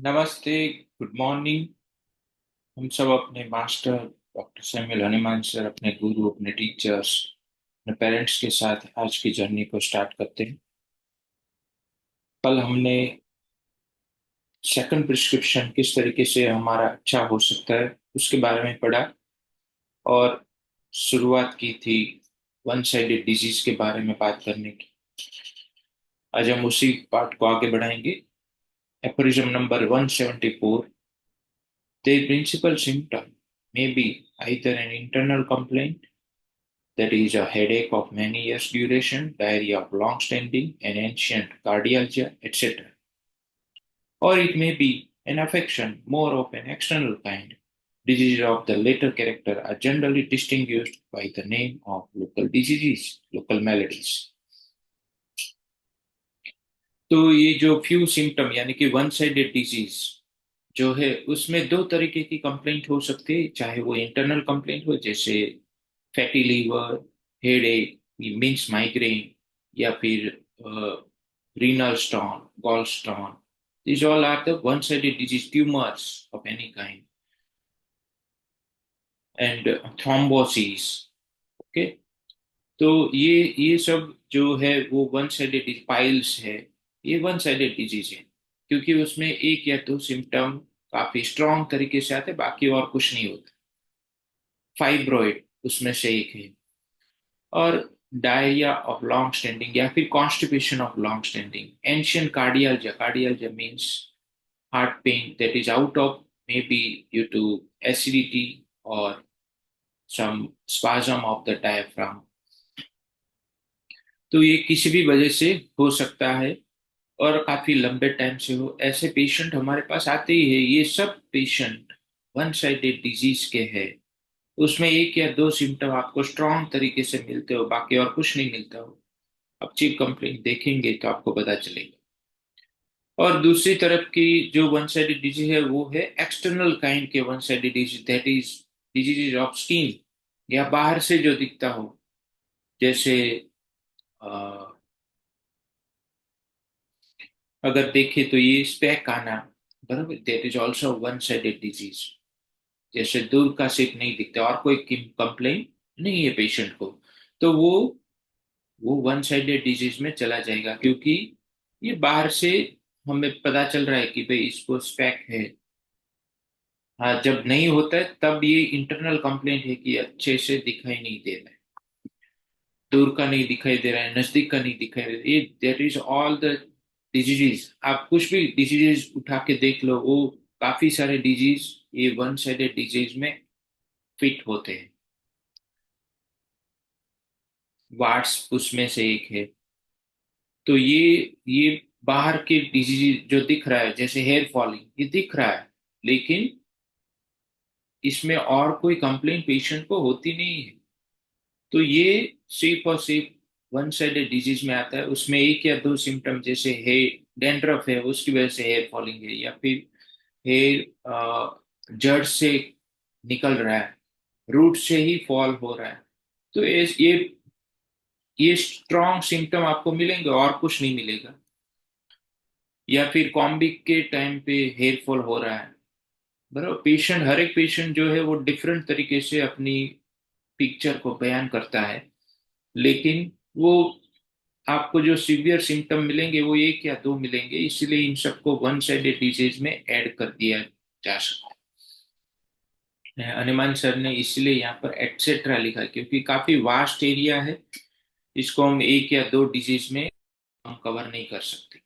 नमस्ते। Good morning. हम सब अपने मास्टर डॉक्टर सैमुअल हनीमान सर, अपने गुरु, अपने टीचर्स, अपने पेरेंट्स के साथ आज की जर्नी को स्टार्ट करते हैं। कल हमने सेकंड प्रिस्क्रिप्शन किस तरीके से हमारा अच्छा हो सकता है उसके बारे में पढ़ा और शुरुआत की थी वन साइडेड डिजीज के बारे में बात करने की। आज हम उसी पार्ट को आगे बढ़ाएंगे। Aphorism number 174। The principal symptom may be either an internal complaint, that is a headache of many years duration, diarrhea of long standing, an ancient cardialgia, etc. Or it may be an affection more of an external kind. Diseases of the latter character are generally distinguished by the name of local diseases, local maladies. तो ये जो few symptom यानी कि one sided disease जो है उसमें दो तरीके की कंप्लेंट हो सकती है, चाहे वो इंटरनल कंप्लेंट हो जैसे fatty liver, headache means migraine, या फिर renal stone, gall stone. these all are the one sided disease, tumors of any kind, and thrombosis. Okay. तो ये सब जो है वो वन साइडेड पाइल्स है, ये वन साइडेड डिजीज है क्योंकि उसमें एक या दो सिम्टम काफी स्ट्रॉन्ग तरीके से आते, बाकी और कुछ नहीं होता। फाइब्रॉइड उसमें से एक है। और डायरिया ऑफ लॉन्ग स्टैंडिंग या फिर constipation of long standing, ancient cardialgia, cardialgia means heart pain that is out of, maybe due to acidity or some spasm of the diaphragm। तो ये किसी भी वजह से हो सकता है और काफी लंबे टाइम से हो, ऐसे पेशेंट हमारे पास आते ही है। ये सब पेशेंट वन साइडेड डिजीज के हैं। उसमें एक या दो सिम्टम आपको स्ट्रॉन्ग तरीके से मिलते हो, बाकी और कुछ नहीं मिलता हो। अब चीफ कंप्लेंट देखेंगे तो आपको पता चलेगा। और दूसरी तरफ की जो वन साइडेड डिजीज है वो है एक्सटर्नल काइंड के one sided disease, that is disease of skin, या बाहर से जो दिखता हो। जैसे अ, अगर देखें तो ये स्पेक आना, बराबर, that is also one sided disease. जैसे दूर का सिर्फ नहीं दिखता और कोई कंप्लेन नहीं है पेशेंट को, तो वो वन साइडेड डिजीज में चला जाएगा क्योंकि ये बाहर से हमें पता चल रहा है कि भाई इसको स्पेक है। हाँ, जब नहीं होता है तब ये इंटरनल कंप्लेंट है कि अच्छे से दिखाई नहीं दे रहा है, दूर का नहीं दिखाई दे रहा है, नजदीक का नहीं दिखाई दे रहा है। ये that is all the diseases. आप कुछ भी डिजीजेज उठा के देख लो, वो काफी सारे डिजीज ये वन साइडेड डिजीज में फिट होते हैं। वार्ड्स उसमें से एक है। तो ये बाहर के डिजीज जो दिख रहा है जैसे हेयर फॉलिंग, ये दिख रहा है, लेकिन इसमें और कोई कंप्लेंट पेशेंट को होती नहीं है। तो ये सिर्फ और सिर्फ वन साइडेड डिजीज में आता है। उसमें एक या दो सिम्टम जैसे हेयर डैंड्रफ है उसकी वजह से हेयर फॉलिंग है, या फिर हेयर जड़ से निकल रहा है, रूट से ही फॉल हो रहा है। तो ये स्ट्रॉन्ग सिम्टम आपको मिलेंगे और कुछ नहीं मिलेगा। या फिर कॉम्बिक के टाइम पे हेयर फॉल हो रहा है, बराबर। पेशेंट, हर एक पेशेंट जो है वो डिफरेंट तरीके से अपनी पिक्चर को बयान करता है, लेकिन वो आपको जो सीवियर सिम्टम मिलेंगे वो एक या दो मिलेंगे, इसलिए इन सबको वन साइडेड डिजीज में ऐड कर दिया जा सकता है। हनुमान सर ने इसलिए यहाँ पर एटसेट्रा लिखा है, क्योंकि काफी वास्ट एरिया है, इसको हम एक या दो डिजीज में हम कवर नहीं कर सकते।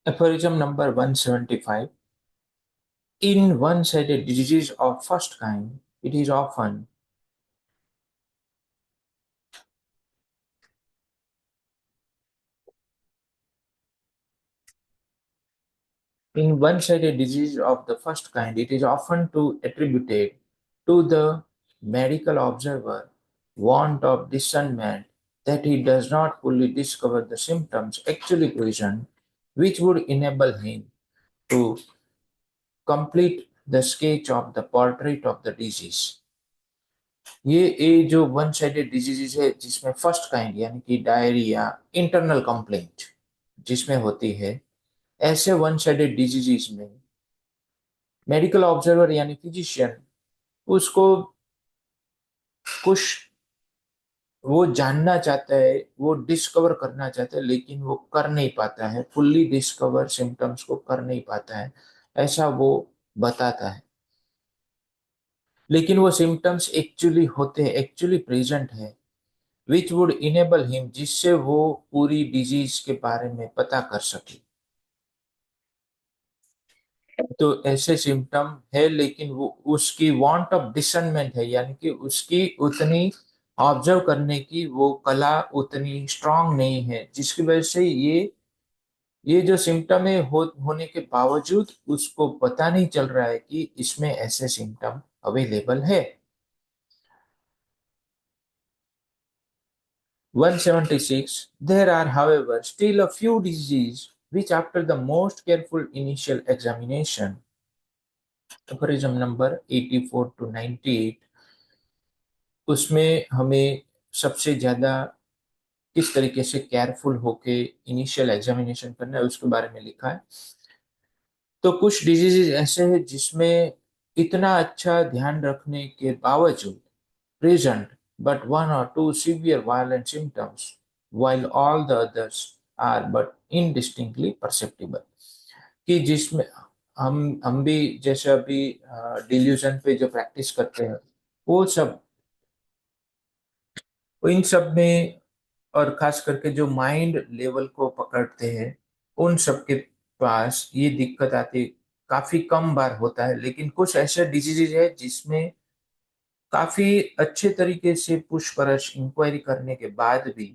Aphorism number 175. In one-sided disease of first kind, it is often in one-sided disease of the first kind, it is often to attributed to the medical observer want of discernment that he does not fully discover the symptoms actually present, which would enable him to complete the sketch of the portrait of the disease. ये जो one sided diseases है जिसमें first kind यानी कि diarrhoea internal complaint जिसमें होती है, ऐसे वन साइडेड डिजीजेज में मेडिकल ऑब्जर्वर यानी फिजिशियन उसको कुछ वो जानना चाहता है, वो डिस्कवर करना चाहता है, लेकिन वो कर नहीं पाता है, फुल्ली डिस्कवर सिम्टम्स को कर नहीं पाता है, ऐसा वो बताता है। लेकिन वो सिम्टम्स एक्चुअली होते हैं, एक्चुअली प्रेजेंट है, विच वुड इनेबल हिम जिससे वो पूरी डिजीज के बारे में पता कर सके। तो ऐसे सिम्टम है, लेकिन वो उसकी वांट ऑफ डिसर्नमेंट है, यानी कि उसकी उतनी ऑब्जर्व करने की वो कला उतनी स्ट्रांग नहीं है, जिसकी वजह से ये जो सिम्टम है होने के बावजूद उसको पता नहीं चल रहा है कि इसमें ऐसे सिम्टम अवेलेबल है। 176. There are, however, still a few diseases which, after the most careful initial examination, aphorism number 84 to 98, उसमें हमें सबसे ज्यादा किस तरीके से केयरफुल होके इनिशियल एग्जामिनेशन करना है उसके बारे में लिखा है। तो कुछ डिजीजेज ऐसे हैं जिसमें इतना अच्छा ध्यान रखने के बावजूद present but one or two severe violent symptoms, while all the others are but indistinctly perceptible। कि जिसमें हम भी जैसे अभी डिल्यूजन पे जो प्रैक्टिस करते हैं वो सब इन सब में, और खास करके जो माइंड लेवल को पकड़ते हैं उन सब के पास ये दिक्कत आती काफी कम बार होता है। लेकिन कुछ ऐसे डिजीजेज है जिसमें काफी अच्छे तरीके से पूछपरछ इंक्वायरी करने के बाद भी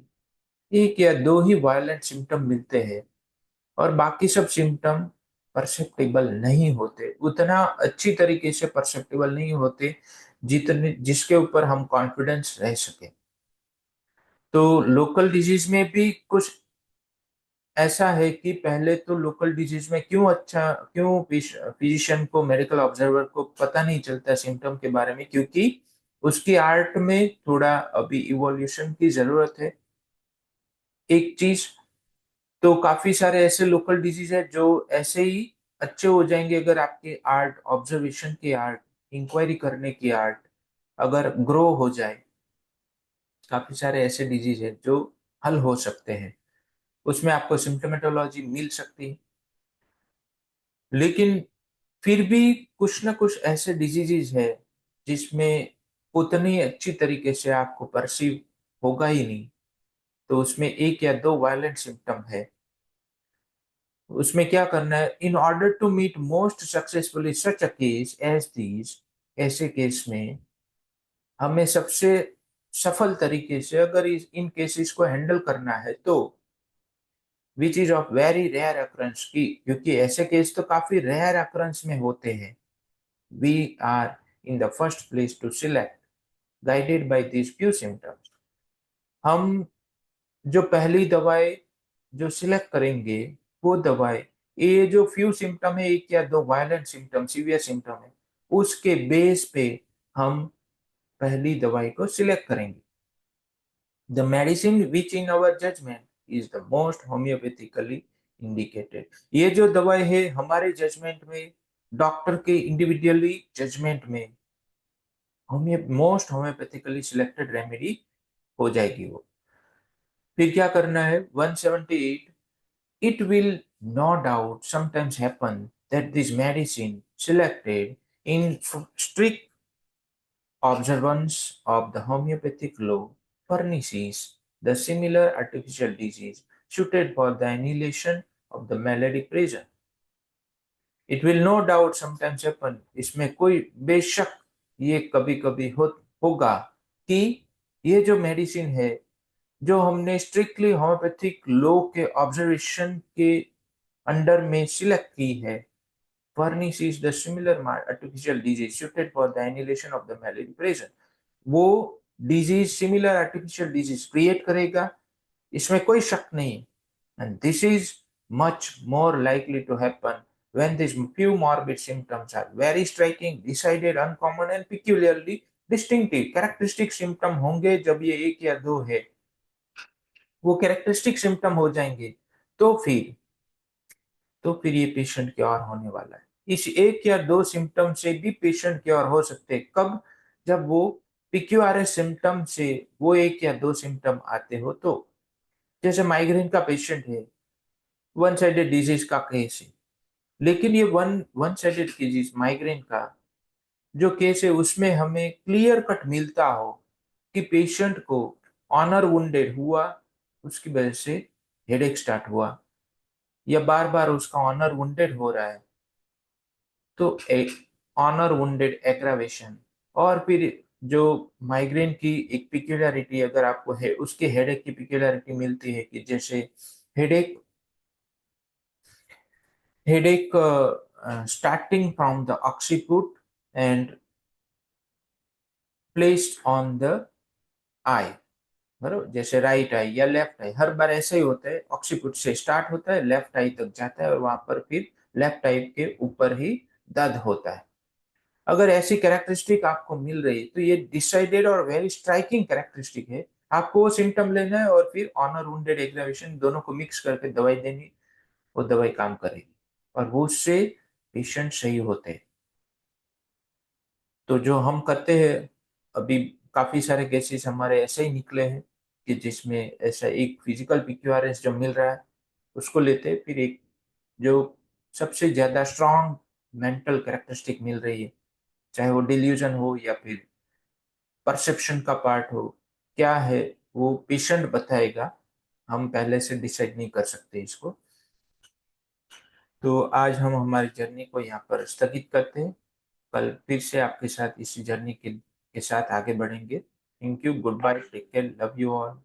एक या दो ही वायलेंट सिम्टम मिलते हैं, और बाकी सब सिम्टम परसेप्टेबल नहीं होते, उतना अच्छी तरीके से परसेप्टेबल नहीं होते जितने जिसके ऊपर हम कॉन्फिडेंस रह सके। तो लोकल डिजीज में भी कुछ ऐसा है कि पहले तो लोकल डिजीज में क्यों फिजिशियन को मेडिकल ऑब्जर्वर को पता नहीं चलता सिम्टम के बारे में, क्योंकि उसकी आर्ट में थोड़ा अभी इवोल्यूशन की जरूरत है। एक चीज, तो काफी सारे ऐसे लोकल डिजीज है जो ऐसे ही अच्छे हो जाएंगे अगर आपके आर्ट ऑब्जर्वेशन की आर्ट, इंक्वायरी करने की आर्ट अगर ग्रो हो जाए। काफी सारे ऐसे डिजीज है जो हल हो सकते हैं, उसमें आपको सिम्टोमेटोलॉजी मिल सकती है। लेकिन फिर भी कुछ ना कुछ ऐसे डिजीजेज है जिसमें उतनी अच्छी तरीके से आपको परसीव होगा ही नहीं, तो उसमें एक या दो वायलेंट सिम्टम है। उसमें क्या करना है, in order to meet most successfully such a case as these, ऐसे केस में हमें सबसे सफल तरीके से अगर इन केसेस को हैंडल करना है तो which is of very rare occurrence की, क्योंकि ऐसे केस तो काफी रेयर अक्रंस में होते हैं। We are in the first place to select guided by these few symptoms. हम जो पहली दवाई जो सिलेक्ट करेंगे वो दवाई, ये जो फ्यू सिम्टम है, एक या दो वायलेंट सिम्टम सीवियर सिम्टम है, उसके बेस पे हम पहली दवाई को सिलेक्ट करेंगे। The medicine which in our judgement is the most homoeopathically indicated. ये जो दवाई है हमारे जजमेंट में, डॉक्टर के इंडिविजुअली जजमेंट में मोस्ट होम्योपैथिकली सिलेक्टेड रेमेडी हो जाएगी वो। फिर क्या करना है, 178। It will no doubt sometimes happen that this medicine selected in strict observance of the homeopathic law furnishes the similar artificial disease suited for the annihilation of the melodic present. It will no doubt sometimes happen, इसमें कोई बेशक ये कभी कभी होगा कि ये जो मेडिसिन है जो हमने स्ट्रिक्टली होम्योपैथिक लॉ के ऑब्जर्वेशन के अंडर में सिलेक्ट की है, furnishes the similar artificial disease suited for the annihilation of the malady present. वो disease similar artificial disease create करेगा, इसमें कोई शक नहीं। and this is much more likely to happen when these few morbid symptoms are very striking, decided, uncommon and peculiarly distinctive. Characteristic symptom होंगे जब ये एक या दो है, वो कैरेक्टरिस्टिक सिम्टम हो जाएंगे तो फिर ये पेशेंट क्योर होने वाला है। इस एक या दो सिम्टम से भी पेशेंट क्योर हो सकते हैं। कब? जब वो PQRS सिम्टम से वो एक या दो सिम्टम आते हो तो। जैसे माइग्रेन का पेशेंट है, वन साइडेड डिजीज का केस है, लेकिन ये वन साइडेड डिजीज माइग्रेन का जो केस है उसमें हमें क्लियर कट मिलता हो कि पेशेंट को ऑनर वुंडेड हुआ, उसकी वजह से हेडेक स्टार्ट हुआ, या बार बार उसका ऑनर वुंडेड हो रहा है तो एक ऑनर वुंडेड एग्रावेशन। और फिर जो माइग्रेन की एक पिक्यूलियरिटी अगर आपको है, उसके हेडेक की पिक्यूलियरिटी मिलती है कि जैसे headache starting from the occiput and placed on the eye, बराबर। जैसे राइट आई या लेफ्ट आई, हर बार ऐसा ही होता है, ऑक्सीपुट से स्टार्ट होता है, लेफ्ट आई तक जाता है और वहां पर फिर लेफ्ट आई के ऊपर ही दर्द होता है। अगर ऐसी कैरेक्टरिस्टिक आपको मिल रही है तो ये डिसाइडेड और वेरी स्ट्राइकिंग कैरेक्टरिस्टिक है। आपको वो सिम्टम लेना है और फिर ऑनर वुंडेड एग्रावेशन दोनों को मिक्स करके दवाई देनी, वो दवाई काम करेगी और वो उससे पेशेंट सही होते हैं। तो जो हम करते हैं, अभी काफी सारे केसेस हमारे ऐसे ही निकले हैं कि जिसमें ऐसा एक फिजिकल PQRS जो मिल रहा है उसको लेते हैं, फिर एक जो सबसे ज्यादा स्ट्रॉन्ग मेंटल कैरेक्टरिस्टिक मिल रही है, चाहे वो डिल्यूजन हो या फिर परसेप्शन का पार्ट हो, क्या है वो पेशेंट बताएगा, हम पहले से डिसाइड नहीं कर सकते इसको। तो आज हम हमारी जर्नी को यहाँ पर स्थगित करते हैं, कल फिर से आपके साथ इसी जर्नी के साथ आगे बढ़ेंगे। Thank you, goodbye, take care, love you all.